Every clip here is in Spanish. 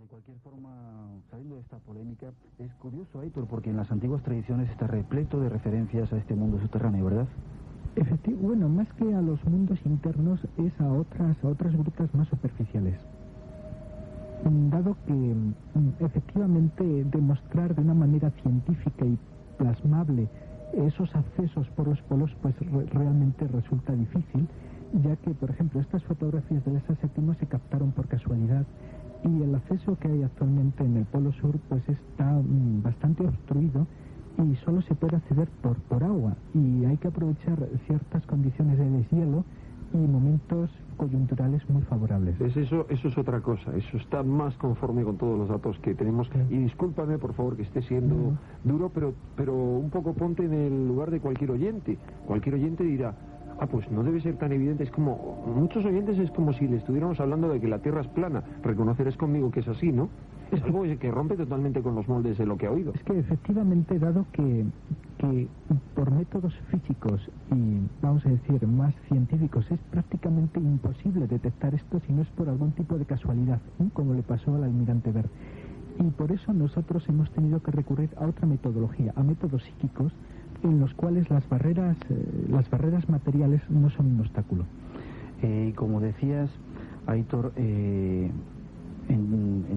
De cualquier forma, saliendo de esta polémica, es curioso, Aitor, porque en las antiguas tradiciones está repleto de referencias a este mundo subterráneo, ¿verdad? Bueno, más que a los mundos internos, es a otras grutas más superficiales. Dado que, efectivamente, demostrar de una manera científica y plasmable esos accesos por los polos, pues realmente resulta difícil, ya que, por ejemplo, estas fotografías del ESA-7 se captaron por casualidad, y el acceso que hay actualmente en el Polo Sur pues está bastante obstruido y solo se puede acceder por agua, y hay que aprovechar ciertas condiciones de deshielo y momentos coyunturales muy favorables. Eso es otra cosa, eso está más conforme con todos los datos que tenemos. Sí. Y discúlpame, por favor, que esté siendo duro, pero un poco ponte en el lugar de cualquier oyente. Cualquier oyente dirá: pues no debe ser tan evidente. Es como, muchos oyentes es como si le estuviéramos hablando de que la Tierra es plana. Reconocerás conmigo que es así, ¿no? Es algo que rompe totalmente con los moldes de lo que ha oído. Es que efectivamente, dado que por métodos físicos y, vamos a decir, más científicos, es prácticamente imposible detectar esto si no es por algún tipo de casualidad, ¿eh? Como le pasó al almirante Byrd. Y por eso nosotros hemos tenido que recurrir a otra metodología, a métodos psíquicos, en los cuales las barreras materiales no son un obstáculo. Como decías, Aitor, en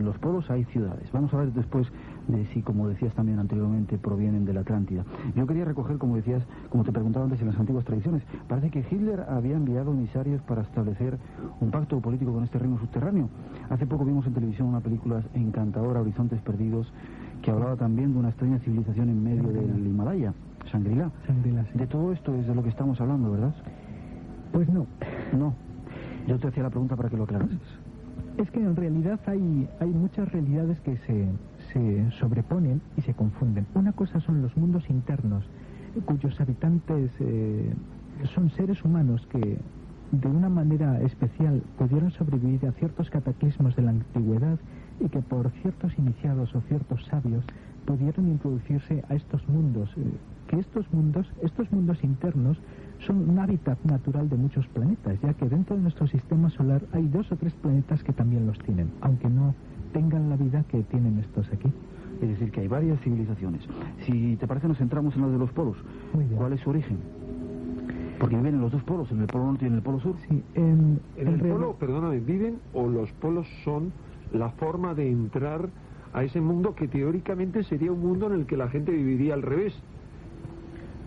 los polos hay ciudades. Vamos a ver después de si, como decías también anteriormente, provienen de la Atlántida. Yo quería recoger, como decías, como te preguntaba antes, en las antiguas tradiciones. Parece que Hitler había enviado emisarios para establecer un pacto político con este reino subterráneo. Hace poco vimos en televisión una película encantadora, Horizontes Perdidos, que hablaba también de una extraña civilización en medio del Himalaya, Shangri-La. Sí. De todo esto es de lo que estamos hablando, ¿verdad? Pues no. No. Yo te hacía la pregunta para que lo aclarases. Es que en realidad hay muchas realidades que se sobreponen y se confunden. Una cosa son los mundos internos, cuyos habitantes son seres humanos que de una manera especial pudieron sobrevivir a ciertos cataclismos de la antigüedad y que por ciertos iniciados o ciertos sabios pudieron introducirse a estos mundos. Que estos mundos internos son un hábitat natural de muchos planetas, ya que dentro de nuestro sistema solar hay 2 o 3 planetas que también los tienen, aunque no tengan la vida que tienen estos aquí. Es decir, que hay varias civilizaciones. Si te parece, nos centramos en la de los polos. Muy bien. ¿Cuál es su origen? Porque viven en los dos polos, en el polo norte y en el polo sur. Sí, en el polo, perdóname, ¿viven o los polos son la forma de entrar a ese mundo que teóricamente sería un mundo en el que la gente viviría al revés?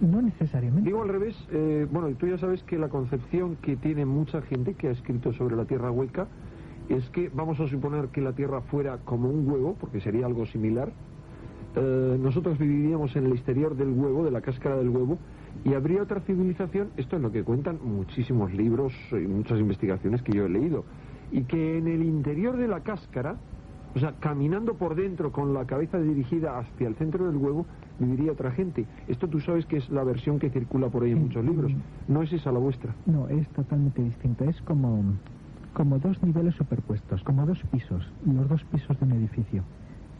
No necesariamente. Digo al revés, bueno, tú ya sabes que la concepción que tiene mucha gente que ha escrito sobre la Tierra hueca es que, vamos a suponer que la Tierra fuera como un huevo, porque sería algo similar. Nosotros viviríamos en el exterior del huevo, de la cáscara del huevo, y habría otra civilización. Esto es lo que cuentan muchísimos libros y muchas investigaciones que yo he leído, y que en el interior de la cáscara, o sea, caminando por dentro con la cabeza dirigida hacia el centro del huevo, viviría otra gente. Esto tú sabes que es la versión que circula por ahí en muchos libros. No es esa la vuestra. No, es totalmente distinta. Es como 2 niveles superpuestos, como 2 pisos, los 2 pisos de un edificio.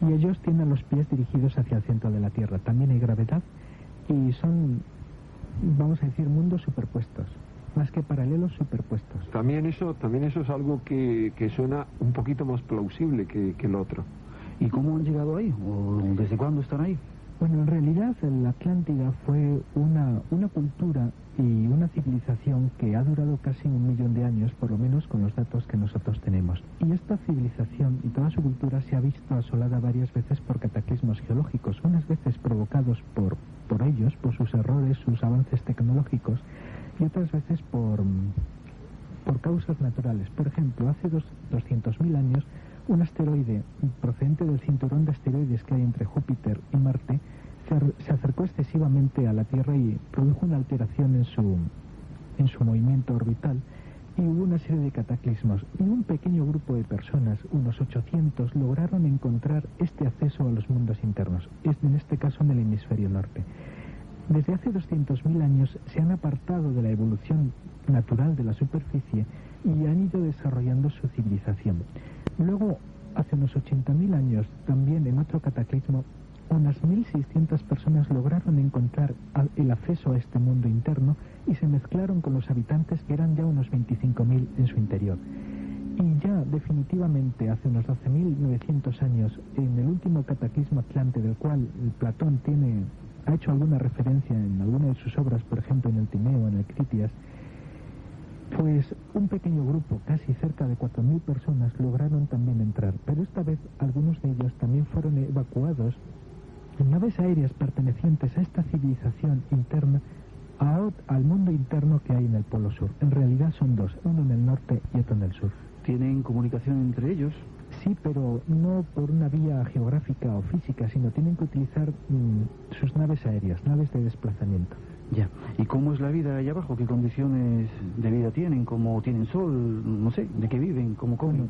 Y ellos tienen los pies dirigidos hacia el centro de la Tierra. También hay gravedad y son, vamos a decir, mundos superpuestos, más que paralelos, superpuestos. También eso es algo que suena un poquito más plausible que lo otro. ¿Y cómo han llegado ahí? ¿O desde cuándo están ahí? Bueno, en realidad la Atlántida fue una cultura y una civilización que ha durado casi 1 millón de años, por lo menos con los datos que nosotros tenemos. Y esta civilización y toda su cultura se ha visto asolada varias veces por cataclismos geológicos, unas veces provocados por ellos, por sus errores, sus avances tecnológicos, y otras veces por causas naturales. Por ejemplo, hace 200.000 años, un asteroide procedente del cinturón de asteroides que hay entre Júpiter y Marte se acercó excesivamente a la Tierra y produjo una alteración en su movimiento orbital, y hubo una serie de cataclismos, y un pequeño grupo de personas, unos 800, lograron encontrar este acceso a los mundos internos, en este caso en el hemisferio norte. Desde hace 200.000 años se han apartado de la evolución natural de la superficie y han ido desarrollando su civilización. Luego, hace unos 80.000 años, también en otro cataclismo, unas 1.600 personas lograron encontrar el acceso a este mundo interno y se mezclaron con los habitantes, que eran ya unos 25.000 en su interior. Y ya definitivamente hace unos 12.900 años, en el último cataclismo atlante, del cual Platón ha hecho alguna referencia en alguna de sus obras, por ejemplo en el Timeo, en el Critias, pues un pequeño grupo, casi cerca de 4.000 personas, lograron también entrar, pero esta vez algunos de ellos también fueron evacuados en naves aéreas pertenecientes a esta civilización interna al mundo interno que hay en el Polo Sur. En realidad son dos, uno en el norte y otro en el sur. ¿Tienen comunicación entre ellos? Sí, pero no por una vía geográfica o física, sino tienen que utilizar sus naves aéreas, naves de desplazamiento. Ya. ¿Y cómo es la vida allá abajo? ¿Qué condiciones de vida tienen? ¿Cómo tienen sol? No sé, ¿de qué viven? ¿Cómo comen?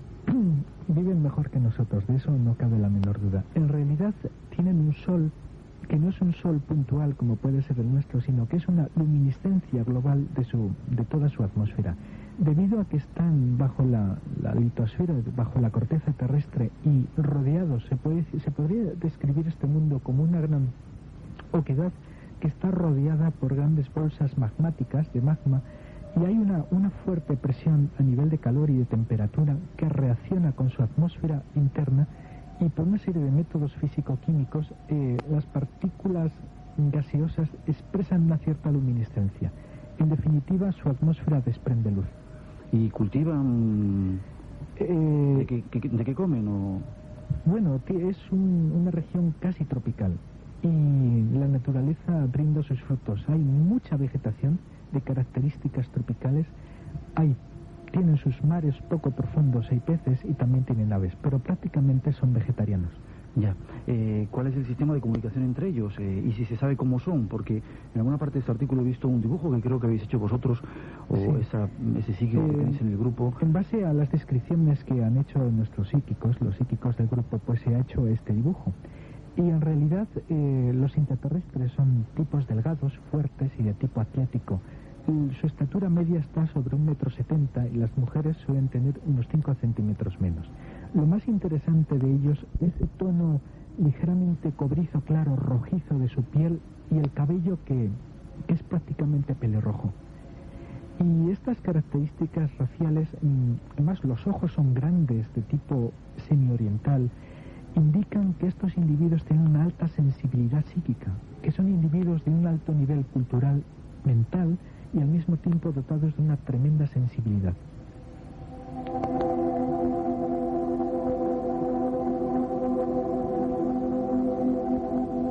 Viven mejor que nosotros, de eso no cabe la menor duda. En realidad tienen un sol que no es un sol puntual como puede ser el nuestro, sino que es una luminiscencia global de toda su atmósfera. Debido a que están bajo la litosfera, bajo la corteza terrestre y rodeados, se podría describir este mundo como una gran oquedad que está rodeada por grandes bolsas magmáticas de magma, y hay una fuerte presión a nivel de calor y de temperatura que reacciona con su atmósfera interna, y por una serie de métodos físico-químicos las partículas gaseosas expresan una cierta luminiscencia. En definitiva, su atmósfera desprende luz. ¿Y cultivan? ¿De qué comen? Bueno, es una región casi tropical y la naturaleza brinda sus frutos. Hay mucha vegetación de características tropicales, tienen sus mares poco profundos, hay peces y también tienen aves, pero prácticamente son vegetarianos. Ya. ¿Cuál es el sistema de comunicación entre ellos? Y si se sabe cómo son, porque en alguna parte de este artículo he visto un dibujo que creo que habéis hecho vosotros, o sí, ese psíquico que tenéis en el grupo. En base a las descripciones que han hecho nuestros psíquicos, los psíquicos del grupo, pues se ha hecho este dibujo. Y en realidad los intraterrestres son tipos delgados, fuertes y de tipo atlético. Su estatura media está sobre 1,70 m y las mujeres suelen tener unos 5 centímetros menos. Lo más interesante de ellos es el tono ligeramente cobrizo, claro, rojizo de su piel y el cabello que es prácticamente pelirrojo. Y estas características raciales, además los ojos son grandes, de tipo semioriental, indican que estos individuos tienen una alta sensibilidad psíquica, que son individuos de un alto nivel cultural, mental, y al mismo tiempo dotados de una tremenda sensibilidad.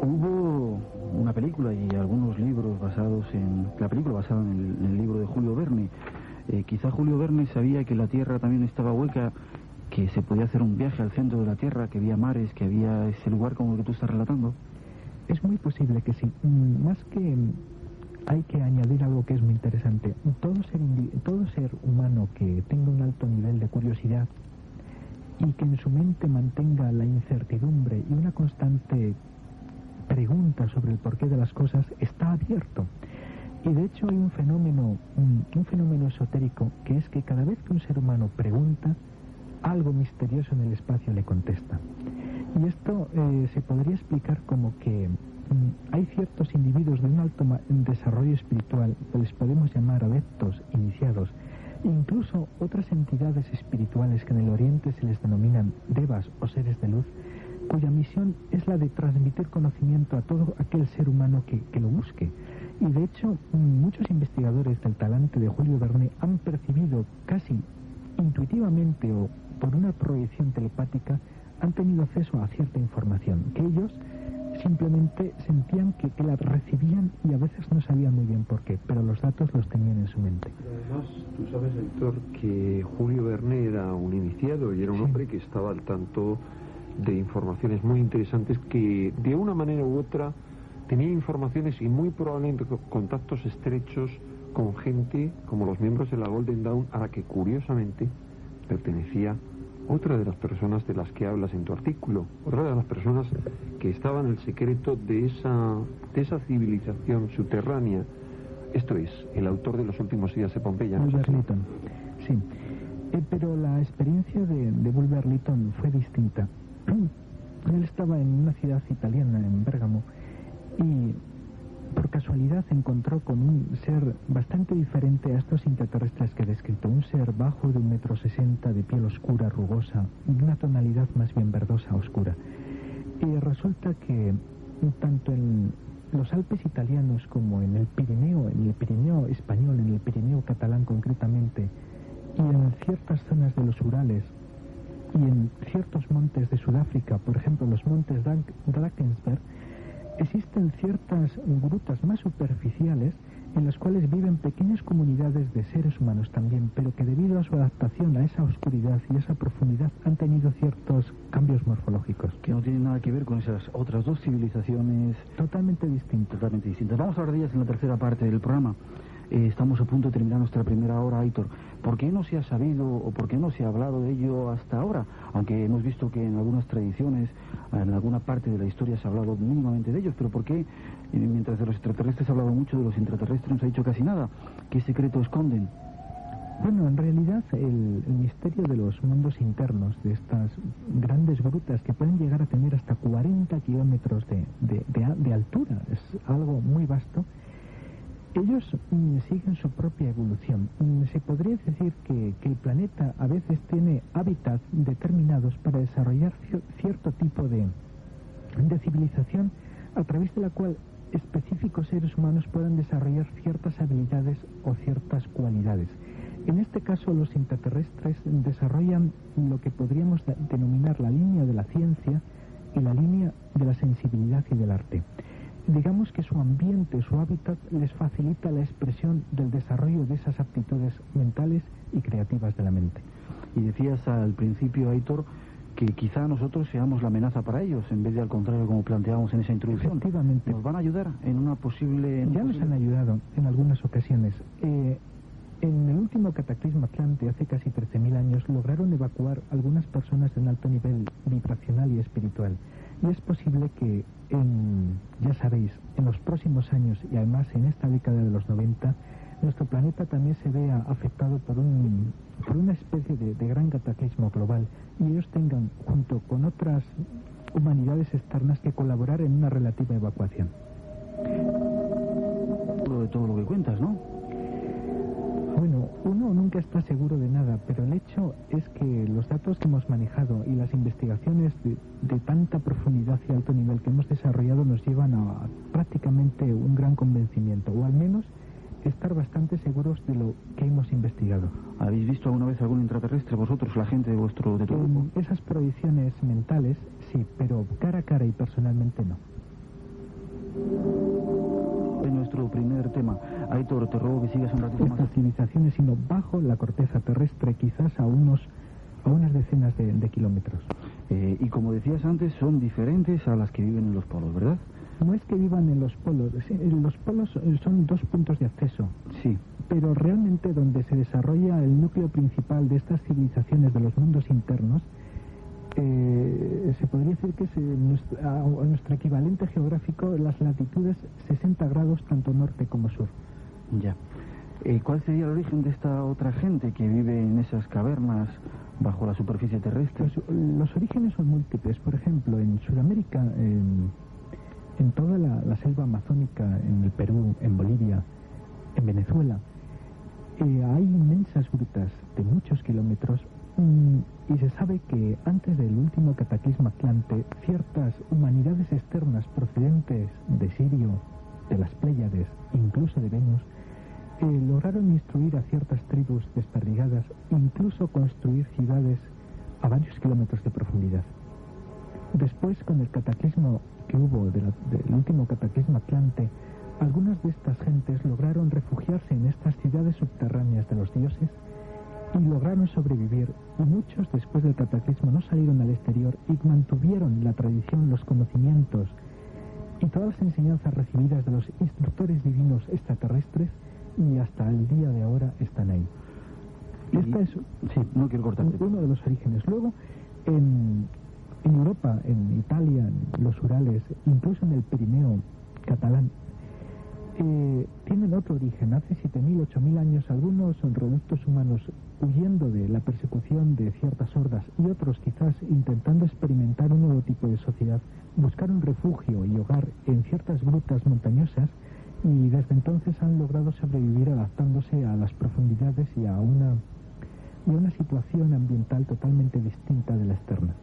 Hubo una película y algunos libros basados en... La película basada en el libro de Julio Verne. Quizá Julio Verne sabía que la Tierra también estaba hueca, que se podía hacer un viaje al centro de la Tierra, que había mares, que había ese lugar como el que tú estás relatando. Es muy posible que sí. Más que... hay que añadir algo que es muy interesante. Todo ser humano que tenga un alto nivel de curiosidad y que en su mente mantenga la incertidumbre y una constante pregunta sobre el porqué de las cosas está abierto. Y de hecho hay un fenómeno esotérico, que es que cada vez que un ser humano pregunta, algo misterioso en el espacio le contesta. Y esto se podría explicar como que hay ciertos individuos de un alto desarrollo espiritual, que les podemos llamar adeptos, iniciados, e incluso otras entidades espirituales que en el Oriente se les denominan devas o seres de luz, cuya misión es la de transmitir conocimiento a todo aquel ser humano que lo busque. Y de hecho, muchos investigadores del talante de Julio Verne han percibido casi intuitivamente o por una proyección telepática, han tenido acceso a cierta información que ellos simplemente sentían que la recibían y a veces no sabían muy bien por qué, pero los datos los tenían en su mente. Además, tú sabes, Héctor, que Julio Verne era un iniciado y era un hombre que estaba al tanto de informaciones muy interesantes, que de una manera u otra tenía informaciones y muy probablemente contactos estrechos con gente como los miembros de la Golden Dawn, a la que curiosamente pertenecía otra de las personas de las que hablas en tu artículo, otra de las personas que estaban en el secreto de esa civilización subterránea. Esto es, el autor de Los últimos días de Pompeya. Bulwer Lytton, sí. Pero la experiencia de Bulwer Lytton fue distinta. Él estaba en una ciudad italiana, en Bérgamo, y por casualidad se encontró con un ser bastante diferente a estos intraterrestres que he descrito. Un ser bajo de 1,60 m, de piel oscura, rugosa, y una tonalidad más bien verdosa, oscura. Y resulta que tanto en los Alpes italianos como en el Pirineo español, en el Pirineo catalán concretamente, y en ciertas zonas de los Urales, y en ciertos montes de Sudáfrica, por ejemplo los montes Drakensberg, existen ciertas grutas más superficiales en las cuales viven pequeñas comunidades de seres humanos también, pero que debido a su adaptación a esa oscuridad y esa profundidad han tenido ciertos cambios morfológicos. Que no tienen nada que ver con esas otras dos civilizaciones. Totalmente distintas. Totalmente distintas. Vamos a hablar de ellas en la tercera parte del programa. Estamos a punto de terminar nuestra primera hora, Aitor. ¿Por qué no se ha sabido o por qué no se ha hablado de ello hasta ahora? Aunque hemos visto que en algunas tradiciones, en alguna parte de la historia se ha hablado mínimamente de ellos, pero ¿por qué, mientras de los extraterrestres se ha hablado mucho, de los intraterrestres no se ha dicho casi nada? ¿Qué secreto esconden? Bueno, en realidad el misterio de los mundos internos, de estas grandes grutas que pueden llegar a tener hasta 40 kilómetros de altura, es algo muy vasto. Ellos siguen su propia evolución. Se podría decir que el planeta a veces tiene hábitats determinados para desarrollar cierto tipo de civilización a través de la cual específicos seres humanos puedan desarrollar ciertas habilidades o ciertas cualidades. En este caso, los intraterrestres desarrollan lo que podríamos denominar la línea de la ciencia y la línea de la sensibilidad y del arte. Digamos que su ambiente, su hábitat, les facilita la expresión del desarrollo de esas aptitudes mentales y creativas de la mente. Y decías al principio, Aitor, que quizá nosotros seamos la amenaza para ellos, en vez de al contrario, como planteábamos en esa introducción. Efectivamente. ¿Nos van a ayudar en una posible...? Ya nos han ayudado en algunas ocasiones. En el último cataclismo Atlante, hace casi 13.000 años, lograron evacuar algunas personas de un alto nivel vibracional y espiritual. Y es posible que, ya sabéis, en los próximos años, y además en esta década de los 90, nuestro planeta también se vea afectado por una especie de gran cataclismo global, y ellos tengan, junto con otras humanidades externas, que colaborar en una relativa evacuación. De todo lo que cuentas, ¿no? Bueno, uno nunca está seguro de nada, pero el hecho es que los datos que hemos manejado y las investigaciones de tanta profundidad y alto nivel que hemos desarrollado nos llevan a prácticamente un gran convencimiento, o al menos estar bastante seguros de lo que hemos investigado. ¿Habéis visto alguna vez algún intraterrestre vosotros, la gente de tu grupo? Esas proyecciones mentales, sí, pero cara a cara y personalmente no. En nuestro primer tema, Aitor, te ruego que sigas un ratito más. Estas civilizaciones, sino bajo la corteza terrestre, quizás a unas decenas de kilómetros. Y como decías antes, son diferentes a las que viven en los polos, ¿verdad? No es que vivan en los polos son dos puntos de acceso. Sí. Pero realmente donde se desarrolla el núcleo principal de estas civilizaciones de los mundos internos, se podría decir que es nuestro equivalente geográfico, las latitudes 60 grados tanto norte como sur. Ya. ¿Cuál sería el origen de esta otra gente que vive en esas cavernas bajo la superficie terrestre? Pues, los orígenes son múltiples. Por ejemplo, en Sudamérica, en toda la selva amazónica, en el Perú, en Bolivia, en Venezuela, hay inmensas grutas de muchos kilómetros. Y se sabe que antes del último cataclismo Atlante, ciertas humanidades externas procedentes de Sirio, de las Pléyades, incluso de Venus, lograron instruir a ciertas tribus desperdigadas, incluso construir ciudades a varios kilómetros de profundidad. Después, con el cataclismo que hubo del último cataclismo Atlante, algunas de estas gentes lograron refugiarse en estas ciudades subterráneas de los dioses y lograron sobrevivir, y muchos después del cataclismo no salieron al exterior y mantuvieron la tradición, los conocimientos y todas las enseñanzas recibidas de los instructores divinos extraterrestres, y hasta el día de ahora están ahí. Esta es no quiero cortarte. Uno de los orígenes. Luego, en Europa, en Italia, en los Urales, incluso en el Pirineo catalán, tienen otro origen. Hace 7.000, 8.000 años, algunos son reductos humanos huyendo de la persecución de ciertas hordas, y otros quizás intentando experimentar un nuevo tipo de sociedad, buscaron refugio y hogar en ciertas grutas montañosas y desde entonces han logrado sobrevivir adaptándose a las profundidades y a una situación ambiental totalmente distinta de la externa.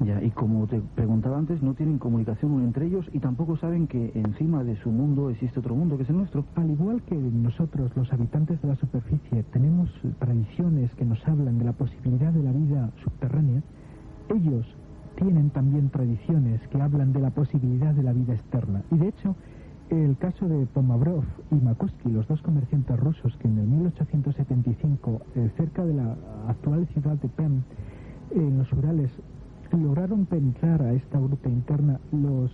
Ya, y como te preguntaba antes, no tienen comunicación entre ellos y tampoco saben que encima de su mundo existe otro mundo que es el nuestro. Al igual que nosotros, los habitantes de la superficie, tenemos tradiciones que nos hablan de la posibilidad de la vida subterránea, ellos tienen también tradiciones que hablan de la posibilidad de la vida externa. Y de hecho, el caso de Pomabrov y Makovsky, los dos comerciantes rusos que en el 1875, cerca de la actual ciudad de Perm, en los Urales, lograron penetrar a esta gruta interna. Los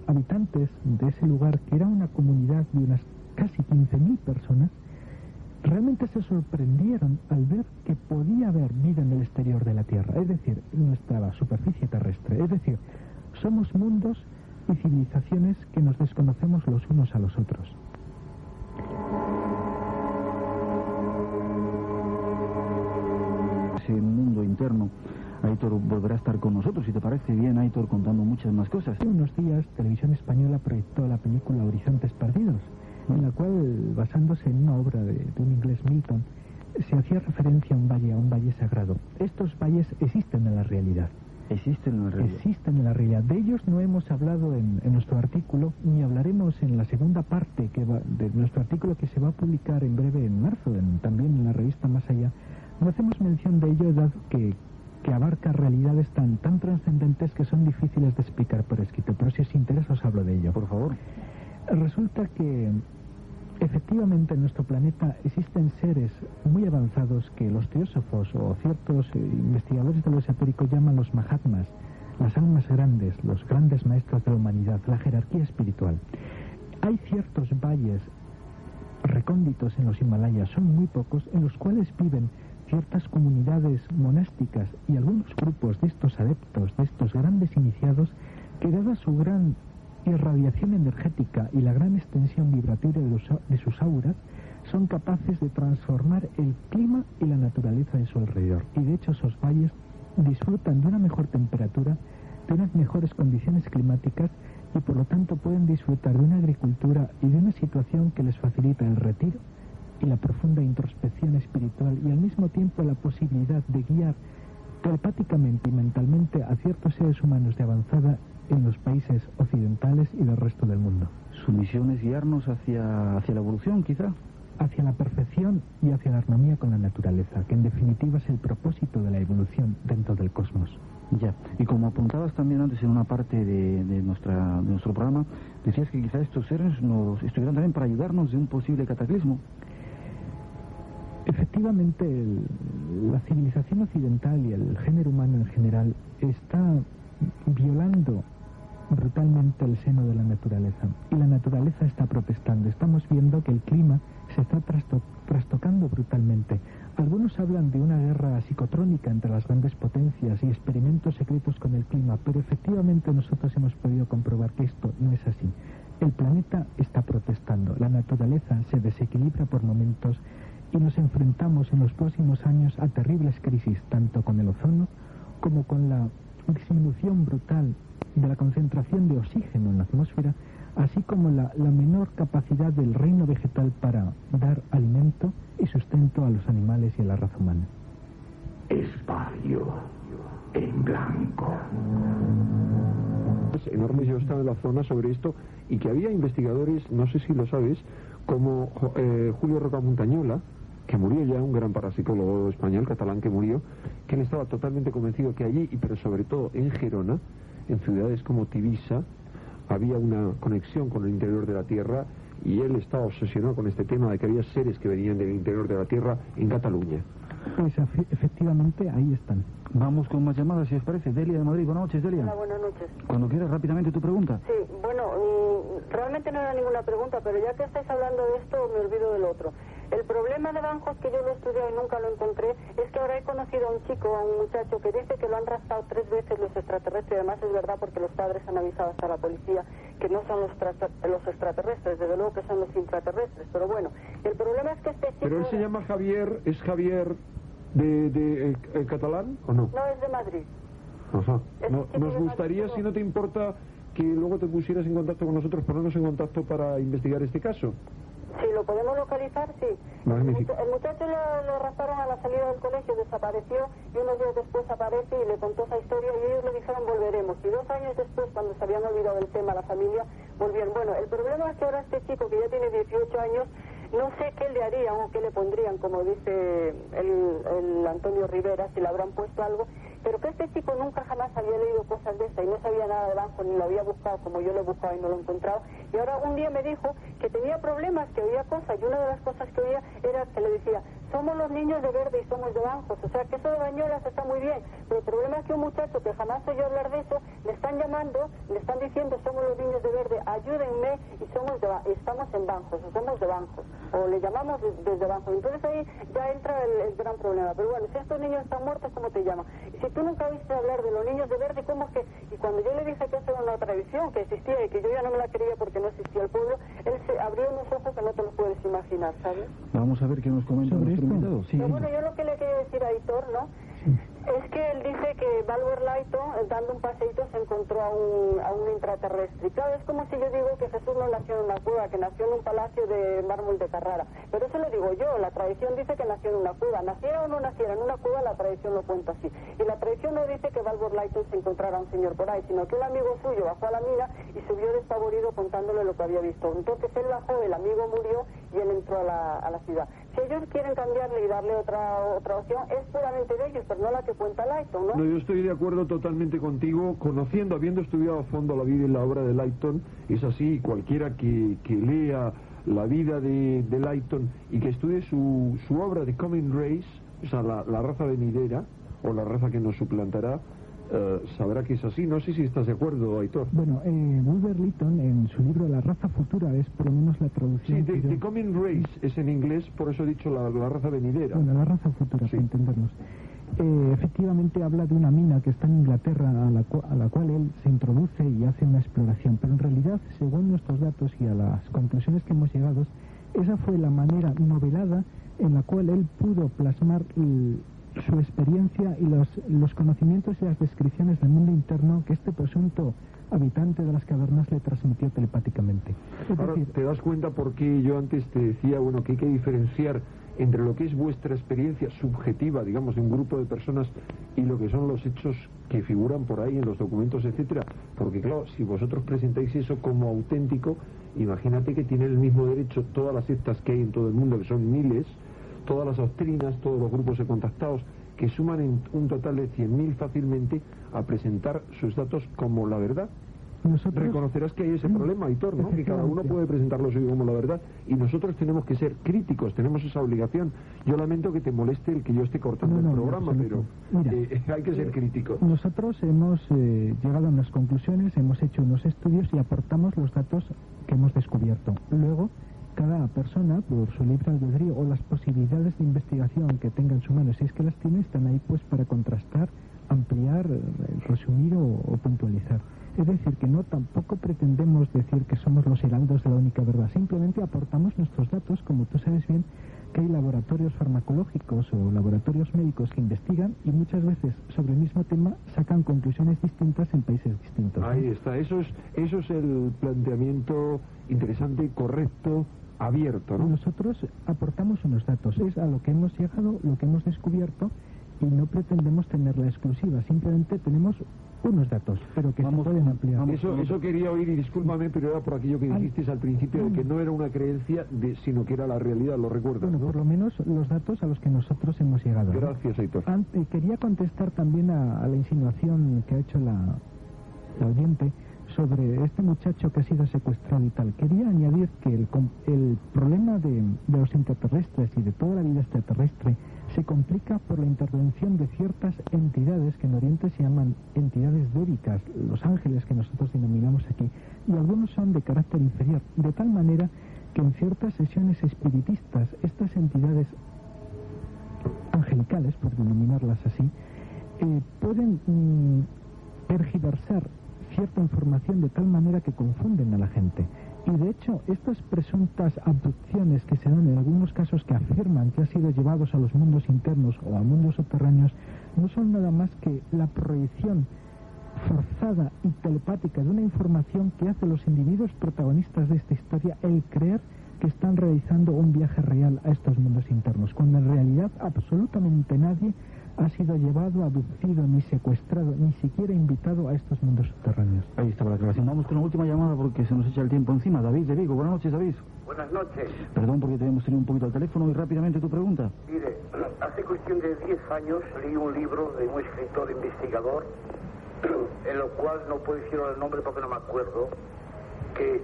habitantes de ese lugar, que era una comunidad de unas casi 15.000 personas, realmente se sorprendieron al ver que podía haber vida en el exterior de la Tierra, es decir, en nuestra superficie terrestre. Es decir, somos mundos y civilizaciones que nos desconocemos los unos a los otros. Ese mundo interno, Aitor volverá a estar con nosotros, si te parece bien, Aitor, contando muchas más cosas. Hace unos días, Televisión Española proyectó la película Horizontes Perdidos, en la cual, basándose en una obra de un inglés, Milton, se hacía referencia a un valle sagrado. Estos valles existen en la realidad. Existen en la realidad. Existen en la realidad. De ellos no hemos hablado en nuestro artículo, ni hablaremos en la segunda parte de nuestro artículo, que se va a publicar en breve, en marzo, también en la revista Más Allá. No hacemos mención de ello, dado que abarca realidades tan trascendentes que son difíciles de explicar por escrito, pero si os interesa os hablo de ello. Por favor. Resulta que efectivamente en nuestro planeta existen seres muy avanzados que los teósofos o ciertos investigadores de lo esotérico llaman los Mahatmas, las almas grandes, los grandes maestros de la humanidad, la jerarquía espiritual. Hay ciertos valles recónditos en los Himalayas, son muy pocos, en los cuales viven ciertas comunidades monásticas y algunos grupos de estos adeptos, de estos grandes iniciados, que dada su gran irradiación energética y la gran extensión vibratoria de sus auras, son capaces de transformar el clima y la naturaleza de su alrededor. Y de hecho esos valles disfrutan de una mejor temperatura, de unas mejores condiciones climáticas, y por lo tanto pueden disfrutar de una agricultura y de una situación que les facilita el retiro y la profunda introspección espiritual, y al mismo tiempo la posibilidad de guiar telepáticamente y mentalmente a ciertos seres humanos de avanzada en los países occidentales y del resto del mundo. Su misión es guiarnos hacia la evolución, quizá. Hacia la perfección y hacia la armonía con la naturaleza, que en definitiva es el propósito de la evolución dentro del cosmos. Ya, y como apuntabas también antes en una parte de nuestro programa, decías que quizá estos seres nos estuvieran también para ayudarnos de un posible cataclismo. Efectivamente, la civilización occidental y el género humano en general está violando brutalmente el seno de la naturaleza, y la naturaleza está protestando. Estamos viendo que el clima se está trastocando brutalmente. Algunos hablan de una guerra psicotrónica entre las grandes potencias y experimentos secretos con el clima, pero efectivamente nosotros hemos podido comprobar que esto no es así. El planeta está protestando, la naturaleza se desequilibra por momentos, y nos enfrentamos en los próximos años a terribles crisis, tanto con el ozono como con la disminución brutal de la concentración de oxígeno en la atmósfera, así como la menor capacidad del reino vegetal para dar alimento y sustento a los animales y a la raza humana. Espacio en blanco. Es enorme. Yo estaba en la zona sobre esto, y que había investigadores, no sé si lo sabes, como Julio Roca Montañola, que murió ya, un gran parapsicólogo español, catalán, que murió, que él estaba totalmente convencido que allí, pero sobre todo en Gerona, en ciudades como Tivisa, había una conexión con el interior de la Tierra, y él estaba obsesionado con este tema de que había seres que venían del interior de la Tierra en Cataluña. Pues efectivamente ahí están. Vamos con más llamadas, si os parece. Delia de Madrid, buenas noches, Delia. Hola, buenas noches. Cuando quieras, rápidamente tu pregunta. Sí, bueno, realmente no era ninguna pregunta, pero ya que estáis hablando de esto, me olvido del otro. El problema de Banjos, que yo lo he estudiado y nunca lo encontré, es que ahora he conocido a un chico, a un muchacho, que dice que lo han raptado 3 veces los extraterrestres, y además es verdad porque los padres han avisado hasta la policía que no son los extraterrestres, desde luego que son los intraterrestres, pero bueno, el problema es que este chico... Pero él se llama Javier, ¿es Javier de catalán o no? No, es de Madrid. Ajá. Es No, un chico nos de gustaría, Madrid, si no te importa, que luego te pusieras en contacto con nosotros, ponernos en contacto para investigar este caso. Si lo podemos localizar, sí. Magnífico. El muchacho lo arrastraron a la salida del colegio, desapareció y unos días después aparece y le contó esa historia y ellos le dijeron volveremos. Y 2 años después, cuando se habían olvidado del tema, la familia, volvieron. Bueno, el problema es que ahora este chico que ya tiene 18 años, no sé qué le harían o qué le pondrían, como dice el Antonio Rivera, si le habrán puesto algo, pero que este chico nunca jamás había leído cosas de esa y no sabía nada de banco, ni lo había buscado como yo lo he buscado y no lo he encontrado, y ahora un día me dijo que tenía problemas, que oía cosas, y una de las cosas que oía era que le decía, somos los niños de verde y somos de bancos, o sea que eso de Bañolas está muy bien, pero el problema es que un muchacho que jamás oyó hablar de eso, le están llamando, le están diciendo, somos los niños de verde, ayúdenme, y estamos en bancos, o somos de bancos, o le llamamos desde bancos, entonces ahí ya entra el gran problema. Pero bueno, si estos niños están muertos, ¿cómo te llaman? Y si tú nunca oíste hablar de los niños de verde, ¿cómo es que? Y cuando yo le dije que eso era una tradición, que existía y que yo ya no me la creía porque no existía el pueblo, él se abrió unos ojos que no te los puedes imaginar, ¿sabes? Vamos a ver qué nos comenta nuestro invitado. Sí, pero bueno, yo lo que le quería decir a Aitor, ¿no? Es que él dice que Valver Layton, dando un paseíto, se encontró a un intraterrestre. Y claro, es como si yo digo que Jesús no nació en una cueva, que nació en un palacio de mármol de Carrara. Pero eso lo digo yo, la tradición dice que nació en una cueva. Naciera o no naciera en una cueva, la tradición lo cuenta así. Y la tradición no dice que Valver Layton se encontrara a un señor por ahí, sino que un amigo suyo bajó a la mina y subió despavorido contándole lo que había visto. Entonces él bajó, el amigo murió y él entró a la ciudad. Si ellos quieren cambiarle y darle otra opción, es puramente de ellos, pero no la que cuenta Layton, ¿no? No, yo estoy de acuerdo totalmente contigo, habiendo estudiado a fondo la vida y la obra de Layton, es así, cualquiera que lea la vida de Layton y que estudie su obra de Coming Race, o sea, la raza venidera, o la raza que nos suplantará, sabrá que es así. No sé si estás de acuerdo, Aitor. Bueno, Valver Layton en su libro La raza futura es por lo menos la traducción. Sí, The Coming Race es en inglés, por eso he dicho la raza venidera. Bueno, la raza futura, sí, para entendernos. Efectivamente habla de una mina que está en Inglaterra a la cual él se introduce y hace una exploración, pero en realidad, según nuestros datos y a las conclusiones que hemos llegado, esa fue la manera novelada en la cual él pudo plasmar su experiencia y los conocimientos y las descripciones del mundo interno que este presunto habitante de las cavernas le transmitió telepáticamente. Ahora, ¿te das cuenta por qué yo antes te decía, bueno, que hay que diferenciar entre lo que es vuestra experiencia subjetiva, digamos, de un grupo de personas y lo que son los hechos que figuran por ahí en los documentos, etcétera? Porque claro, si vosotros presentáis eso como auténtico, imagínate que tienen el mismo derecho todas las sectas que hay en todo el mundo, que son miles, todas las doctrinas, todos los grupos de contactados, que suman en un total de 100.000 fácilmente, a presentar sus datos como la verdad. Nosotros reconocerás que hay ese problema, Aitor, ¿no? Que cada uno puede presentar lo suyo como la verdad y nosotros tenemos que ser críticos, tenemos esa obligación. Yo lamento que te moleste el que yo esté cortando el programa, pero mira, hay que ser críticos. Nosotros hemos llegado a unas conclusiones, hemos hecho unos estudios y aportamos los datos que hemos descubierto. Luego, cada persona, por su libre albedrío o las posibilidades de investigación que tenga en su mano, si es que las tiene, están ahí pues para contrastar, ampliar, resumir o puntualizar. Es decir, que no tampoco pretendemos decir que somos los heraldos de la única verdad, simplemente aportamos nuestros datos, como tú sabes bien, que hay laboratorios farmacológicos o laboratorios médicos que investigan y muchas veces sobre el mismo tema sacan conclusiones distintas en países distintos. Ahí está, eso es el planteamiento interesante, correcto, abierto, ¿no? Nosotros aportamos unos datos, es a lo que hemos llegado, lo que hemos descubierto, y no pretendemos tener la exclusiva, simplemente tenemos unos datos, pero que se pueden ampliar. Eso quería oír, y discúlpame, pero era por aquello que dijiste al principio, de que no era una creencia, sino que era la realidad, lo recuerdas, bueno, ¿no? Por lo menos los datos a los que nosotros hemos llegado. Gracias, Aitor. Quería contestar también a la insinuación que ha hecho la oyente sobre este muchacho que ha sido secuestrado y tal. Quería añadir que el problema de los intraterrestres y de toda la vida extraterrestre se complica por la intervención de ciertas entidades que en Oriente se llaman entidades véricas, los ángeles que nosotros denominamos aquí, y algunos son de carácter inferior, de tal manera que en ciertas sesiones espiritistas estas entidades angelicales, por denominarlas así, pueden tergiversar cierta información de tal manera que confunden a la gente. Y de hecho, estas presuntas abducciones que se dan en algunos casos que afirman que han sido llevados a los mundos internos o a mundos subterráneos, no son nada más que la proyección forzada y telepática de una información que hace a los individuos protagonistas de esta historia el creer que están realizando un viaje real a estos mundos internos, cuando en realidad absolutamente nadie ha sido llevado, abducido, ni secuestrado, ni siquiera invitado a estos mundos subterráneos. Ahí está la aclaración. Vamos con la última llamada porque se nos echa el tiempo encima. David de Vigo, buenas noches, David. Buenas noches. Perdón porque te hemos tenido un poquito al teléfono y rápidamente tu pregunta. Mire, hace cuestión de 10 años leí un libro de un escritor investigador, en lo cual no puedo decir el nombre porque no me acuerdo, que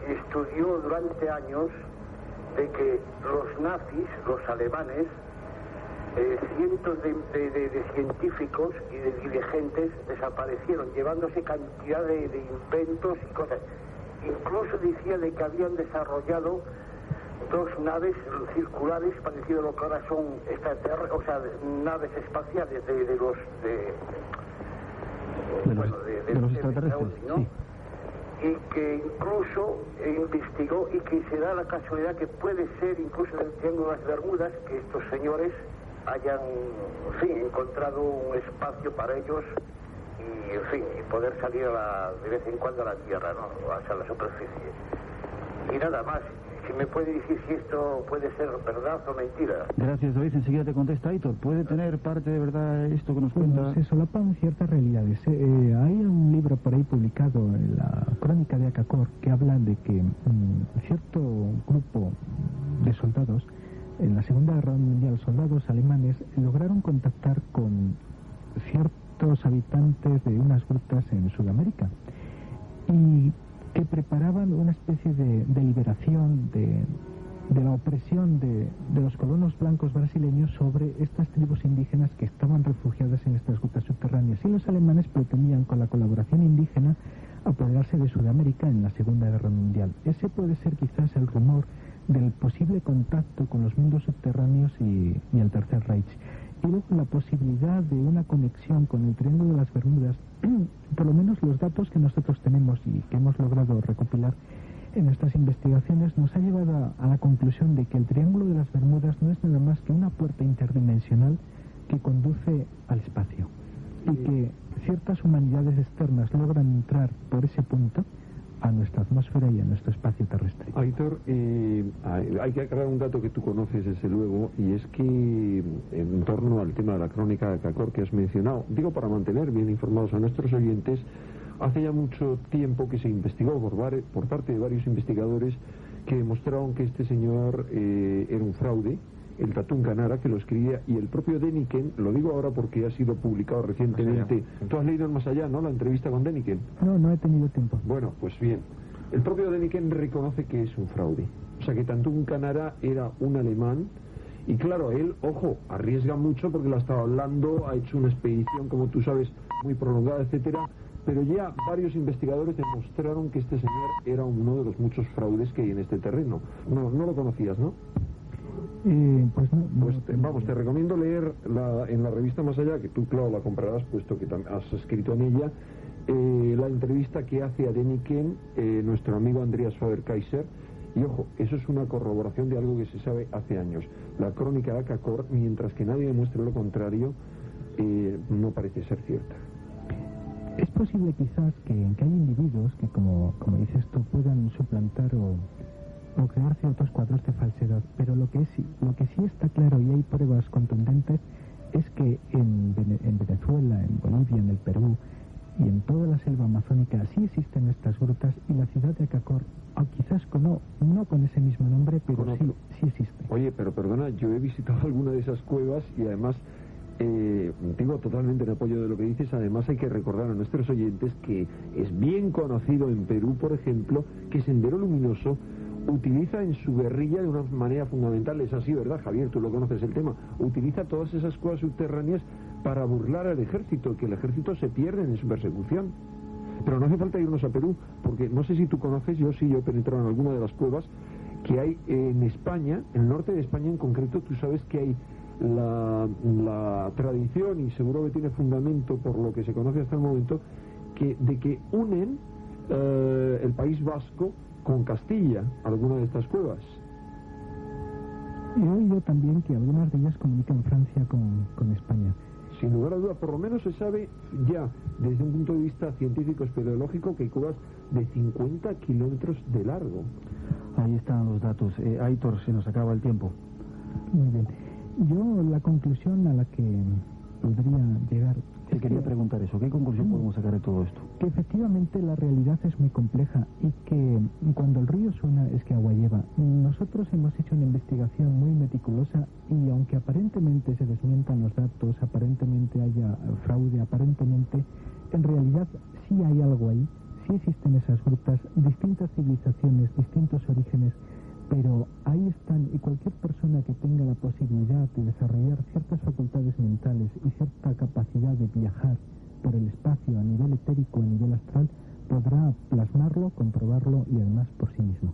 estudió durante años de que los nazis, los alemanes, cientos de científicos y de gentes desaparecieron, llevándose cantidad de inventos y cosas. Incluso decía de que habían desarrollado 2 naves circulares parecido a lo que ahora son extraterrestres, o sea, naves espaciales de los extraterrestres, ¿no? Sí. Y que incluso investigó y que se da la casualidad que puede ser incluso del Triángulo de las Bermudas que estos señores hayan, en fin, encontrado un espacio para ellos y, en fin, y poder salir de vez en cuando a la Tierra, ¿no? Hacia la superficie. Y nada más. Si me puede decir si esto puede ser verdad o mentira. Gracias, David. Enseguida te contesta Aitor. ¿Puede tener parte de verdad esto que nos cuenta? Bueno, se solapan ciertas realidades. Hay un libro por ahí publicado en la Crónica de Akakor que habla de que cierto grupo de soldados, en la Segunda Guerra Mundial, soldados alemanes, lograron contactar con ciertos habitantes de unas grutas en Sudamérica y que preparaban una especie de liberación de la opresión de los colonos blancos brasileños sobre estas tribus indígenas que estaban refugiadas en estas grutas subterráneas. Y los alemanes pretendían, con la colaboración indígena, apoderarse de Sudamérica en la Segunda Guerra Mundial. Ese puede ser quizás el rumor del posible contacto con los mundos subterráneos y el Tercer Reich. Y luego la posibilidad de una conexión con el Triángulo de las Bermudas, por lo menos los datos que nosotros tenemos y que hemos logrado recopilar en nuestras investigaciones, nos ha llevado a la conclusión de que el Triángulo de las Bermudas no es nada más que una puerta interdimensional que conduce al espacio y que ciertas humanidades externas logran entrar por ese punto a nuestra atmósfera y a nuestro espacio terrestre. Aitor, hay que aclarar un dato que tú conoces desde luego, y es que en torno al tema de la crónica de Akakor que has mencionado, digo para mantener bien informados a nuestros oyentes, hace ya mucho tiempo que se investigó por parte de varios investigadores que demostraron que este señor era un fraude, el Tatún Kanara, que lo escribía, y el propio Deniken, lo digo ahora porque ha sido publicado recientemente. Tú has leído en Más Allá, ¿no?, la entrevista con Deniken. No he tenido tiempo. Bueno, pues bien, el propio Deniken reconoce que es un fraude. O sea que Tatún Kanara era un alemán, y claro, él, ojo, arriesga mucho porque lo ha estado hablando, ha hecho una expedición, como tú sabes, muy prolongada, etcétera, pero ya varios investigadores demostraron que este señor era uno de los muchos fraudes que hay en este terreno. No lo conocías, ¿no? Pues no. Vamos, te recomiendo leer en la revista Más Allá, que tú, claro, la comprarás, puesto que has escrito en ella, la entrevista que hace a Deniken nuestro amigo Andreas Faber-Kaiser. Y ojo, eso es una corroboración de algo que se sabe hace años. La crónica de Akakor, mientras que nadie demuestre lo contrario, no parece ser cierta. Es posible quizás que hay individuos que, como dices tú, puedan suplantar o crear ciertos cuadros de falsedad, pero lo que sí está claro, y hay pruebas contundentes, es que en Venezuela, en Bolivia, en el Perú y en toda la selva amazónica sí existen estas grutas, y la ciudad de Akakor, quizás no con ese mismo nombre, pero sí existe. Oye, pero perdona, yo he visitado alguna de esas cuevas y además digo totalmente en apoyo de lo que dices. Además hay que recordar a nuestros oyentes que es bien conocido en Perú, por ejemplo, que Sendero Luminoso utiliza en su guerrilla de una manera fundamental, es así, ¿verdad, Javier? Tú lo conoces el tema. Utiliza todas esas cuevas subterráneas para burlar al ejército, que el ejército se pierde en su persecución. Pero no hace falta irnos a Perú, porque no sé si tú conoces, yo he penetrado en alguna de las cuevas que hay en España, en el norte de España en concreto. Tú sabes que hay la tradición, y seguro que tiene fundamento por lo que se conoce hasta el momento, de que unen el País Vasco con Castilla, alguna de estas cuevas. He oído también que algunas de ellas comunican Francia con España. sin lugar a duda, por lo menos se sabe ya desde un punto de vista científico espeleológico que hay cuevas de 50 kilómetros de largo. Ahí están los datos. Aitor, se nos acaba el tiempo. Muy bien. Yo la conclusión a la que podría llegar... Te quería preguntar eso, ¿qué conclusión podemos sacar de todo esto? Que efectivamente la realidad es muy compleja y que cuando el río suena es que agua lleva. Nosotros hemos hecho una investigación muy meticulosa y aunque aparentemente se desmientan los datos, aparentemente haya fraude, aparentemente, en realidad sí hay algo ahí, sí existen esas grutas, distintas civilizaciones, distintos orígenes, pero ahí están, y cualquier persona que tenga la posibilidad de desarrollar ciertas facultades mentales y cierta capacidad de viajar por el espacio a nivel etérico, a nivel astral, podrá plasmarlo, comprobarlo y además por sí mismo.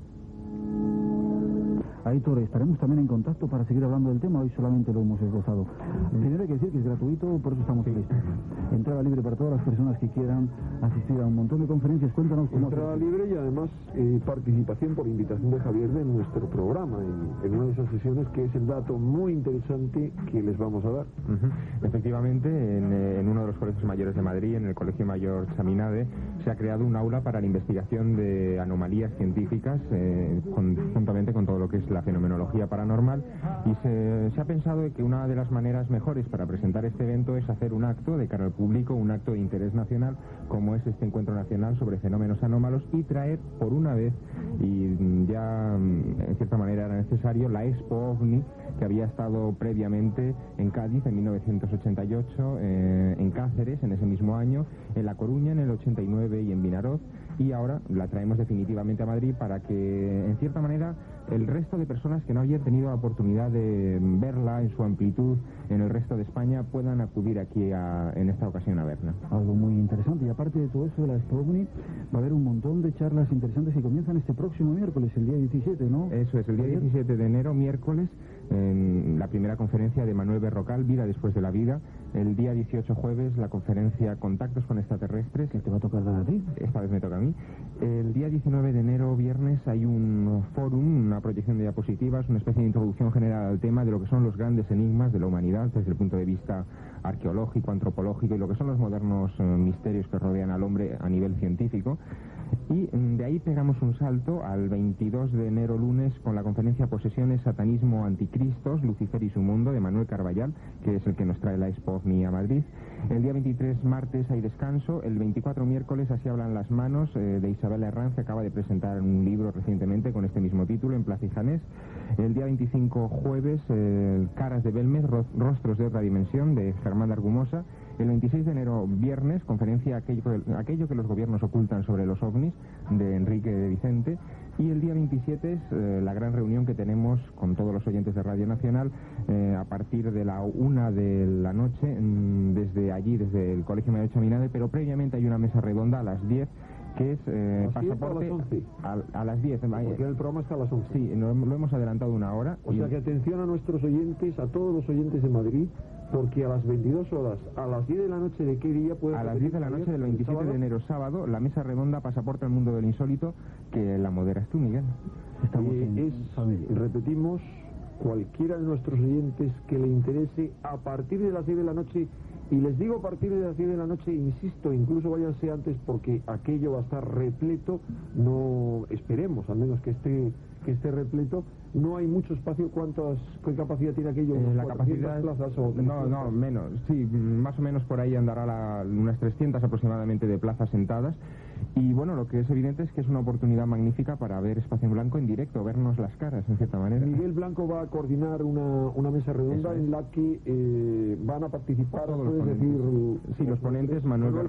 Aitor, estaremos también en contacto para seguir hablando del tema, hoy solamente lo hemos esbozado. Primero hay que decir que es gratuito, por eso estamos en esto. Entrada libre para todas las personas que quieran asistir a un montón de conferencias. Cuéntanos cómo... Entrada libre y además participación por invitación de Javier de nuestro programa, en una de esas sesiones que es el dato muy interesante que les vamos a dar. Efectivamente, en uno de los colegios mayores de Madrid, en el Colegio Mayor Chaminade, se ha creado un aula para la investigación de anomalías científicas, juntamente con todo lo que es la fenomenología paranormal, y se ha pensado que una de las maneras mejores para presentar este evento es hacer un acto de cara al público, un acto de interés nacional, como es este encuentro nacional sobre fenómenos anómalos, y traer por una vez, y ya en cierta manera era necesario, la Expo OVNI, que había estado previamente en Cádiz en 1988, en Cáceres en ese mismo año, en La Coruña en el 89 y en Vinaroz, y ahora la traemos definitivamente a Madrid para que, en cierta manera, el resto de personas que no habían tenido la oportunidad de verla en su amplitud en el resto de España puedan acudir aquí en esta ocasión a verla. Algo muy interesante, y aparte de todo eso de la Expo OVNI, va a haber un montón de charlas interesantes que comienzan este próximo miércoles, el día 17, ¿no? Eso es, el día 17 de enero, miércoles, en la primera conferencia de Manuel Berrocal, Vida después de la vida. El día 18, jueves, la conferencia Contactos con extraterrestres. ¿Que te va a tocar dar a ti? Esta vez me toca a mí. El día 19 de enero, viernes, hay un fórum, una proyección de diapositivas, una especie de introducción general al tema de lo que son los grandes enigmas de la humanidad desde el punto de vista arqueológico, antropológico y lo que son los modernos misterios que rodean al hombre a nivel científico. Y de ahí pegamos un salto al 22 de enero, lunes, con la conferencia Posesiones, Satanismo, Anticristos, Lucifer y su mundo, de Manuel Carballal, que es el que nos trae la Expo OVNI a Madrid. El día 23, martes, hay descanso. El 24, miércoles, Así hablan las manos, de Isabel Herranz, que acaba de presentar un libro recientemente con este mismo título en Plaza Ijanés. El día 25, jueves, Caras de Belmez, Rostros de otra dimensión, de Germán de Argumosa. El 26 de enero, viernes, conferencia Aquello que los gobiernos ocultan sobre los ovnis, de Enrique de Vicente. Y el día 27 es la gran reunión que tenemos con todos los oyentes de Radio Nacional a partir de la 1 de la noche, desde allí, desde el Colegio Mayor Chaminade, pero previamente hay una mesa redonda a las 10, que es pasaporte a las 10. Porque el programa está a las 11. Sí, lo hemos adelantado una hora. O sea que atención a nuestros oyentes, a todos los oyentes de Madrid, porque a las 22 horas, a las 10 de la noche de qué día puede... A las 10 de la noche del 27 de enero, sábado, la mesa redonda Pasaporte al Mundo del Insólito, que la moderas tú, Miguel. Estamos en familia. Repetimos, cualquiera de nuestros oyentes que le interese, a partir de las 10 de la noche, y les digo a partir de las 10 de la noche, insisto, incluso váyanse antes porque aquello va a estar repleto, no esperemos, al menos que esté repleto. No hay mucho espacio. ¿Qué capacidad tiene aquello? La capacidad... plazas o... No, menos. Sí, más o menos por ahí andará unas 300 aproximadamente de plazas sentadas. Y bueno, lo que es evidente es que es una oportunidad magnífica para ver Espacio en Blanco en directo, vernos las caras, en cierta manera. Miguel Blanco va a coordinar una mesa redonda en la que van a participar, todos los ponentes. Sí, los ponentes, Manuel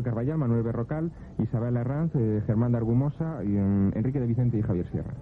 Carballal, Manuel Berrocal, Isabel Herranz, Germán de Argumosa, Enrique de Vicente y Javier Sierra.